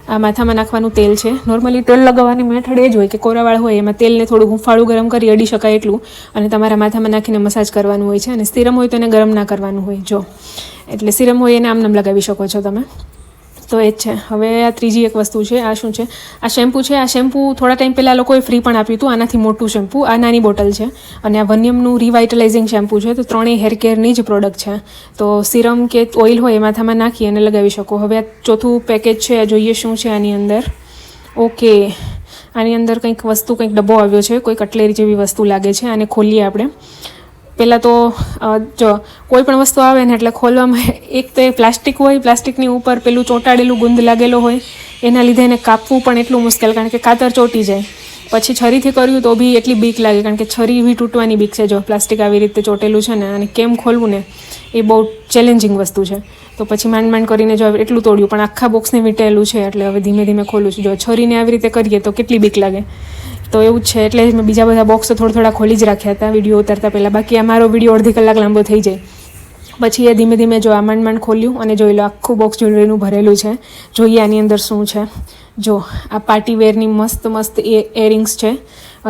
આ માથામાં નાખવાનું તેલ છે. નોર્મલી તેલ લગાવવાની મેથડ એ જ હોય કે કોરાવાળ હોય એમાં તેલને થોડું હુંફાળું ગરમ કરી અડી શકાય એટલું અને તમારા માથામાં નાખીને મસાજ કરવાનું હોય છે. અને સિરમ હોય તો એને ગરમ ના કરવાનું હોય. જો એટલે સિરમ હોય એને આમ લગાવી શકો છો તમે. તો એ જ છે. હવે આ ત્રીજી એક વસ્તુ છે. આ શું છે? આ શેમ્પૂ છે. આ શેમ્પૂ થોડા ટાઈમ પહેલાં લોકોએ ફ્રી પણ આપ્યું હતું. આનાથી મોટું શેમ્પૂ. આ નાની બોટલ છે અને આ વન્યમનું રિવાઇટલાઇઝિંગ શેમ્પૂ છે. તો ત્રણેય હેર કેરની જ પ્રોડક્ટ છે. તો સિરમ કે ઓઇલ હોય એ માથામાં નાખી અને લગાવી શકો. હવે આ ચોથું પેકેજ છે. આ જોઈએ શું છે આની અંદર. ઓકે, આની અંદર કંઈક ડબ્બો આવ્યો છે. કોઈ કટલેરી જેવી વસ્તુ લાગે છે. આને ખોલીએ આપણે. પહેલાં તો જો કોઈ પણ વસ્તુ આવે ને એટલે ખોલવામાં એક તો એ પ્લાસ્ટિક હોય, પ્લાસ્ટિકની ઉપર પેલું ચોંટાડેલું ગુંદ લાગેલો હોય, એના લીધે એને કાપવું પણ એટલું મુશ્કેલ, કારણ કે કાતર ચોંટી જાય. પછી છરીથી કર્યું તો બી એટલી બીક લાગે, કારણ કે છરી બી તૂટવાની બીક છે. જો પ્લાસ્ટિક આવી રીતે ચોંટેલું છે ને, અને કેમ ખોલવું ને એ બહુ ચેલેન્જિંગ વસ્તુ છે. તો પછી માંડ કરીને જો એટલું તોડ્યું, પણ આખા બોક્સને વીંટેલું છે એટલે હવે ધીમે ધીમે ખોલું છું. જો છરીને આવી રીતે કરીએ તો કેટલી બીક લાગે. તો એવું જ છે. એટલે મેં બીજા બધા બોક્સ થોડા ખોલી જ રાખ્યા હતા વિડીયો ઉતારતા પહેલાં. બાકી આ મારો વિડીયો અડધી કલાક લાંબો થઈ જાય. પછી એ ધીમે ધીમે જો આ માંડ ખોલ્યું અને જોઈ લો આખું બોક્સ જ્વેલરીનું ભરેલું છે. જોઈએ આની અંદર શું છે. જો આ પાર્ટી વેરની મસ્ત ઇયરિંગ્સ છે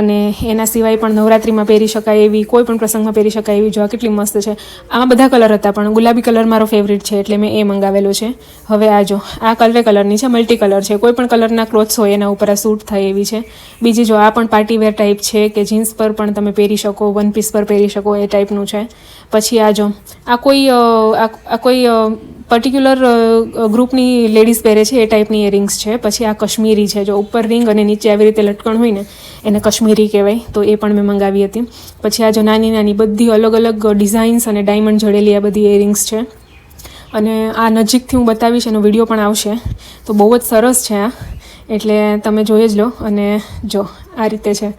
અને એના સિવાય પણ નવરાત્રિમાં પહેરી શકાય એવી, કોઈ પણ પ્રસંગમાં પહેરી શકાય એવી. જો આ કેટલી મસ્ત છે. આમાં બધા કલર હતા પણ ગુલાબી કલર મારો ફેવરિટ છે એટલે મેં એ મંગાવેલો છે. હવે આ જો આ કલરની છે, મલ્ટી કલર છે. કોઈ પણ કલરના ક્લોથ્સ હોય એના ઉપર આ સૂટ થાય એવી છે. બીજી જો આ પણ પાર્ટી વેર ટાઈપ છે કે જીન્સ પર પણ તમે પહેરી શકો, વન પીસ પર પહેરી શકો એ ટાઈપનું છે. પછી આ જો આ કોઈ પર્ટિક્યુલર ગ્રુપની લેડીઝ પહેરે છે એ ટાઈપની ઇયરિંગ્સ છે. પછી આ કશ્મીરી છે. જો ઉપર રિંગ અને નીચે આવી રીતે લટકણ હોય ને એને કશ્મીરી કહેવાય. તો એ પણ મેં મંગાવી હતી. પછી આ જો નાની બધી અલગ અલગ ડિઝાઇન્સ અને ડાયમંડ જડેલી આ બધી ઇયરિંગ્સ છે. અને આ નજીકથી હું બતાવીશ, એનો વિડીયો પણ આવશે. તો બહુ જ સરસ છે આ, એટલે તમે જોઈ જ લો. અને જો આ રીતે છે.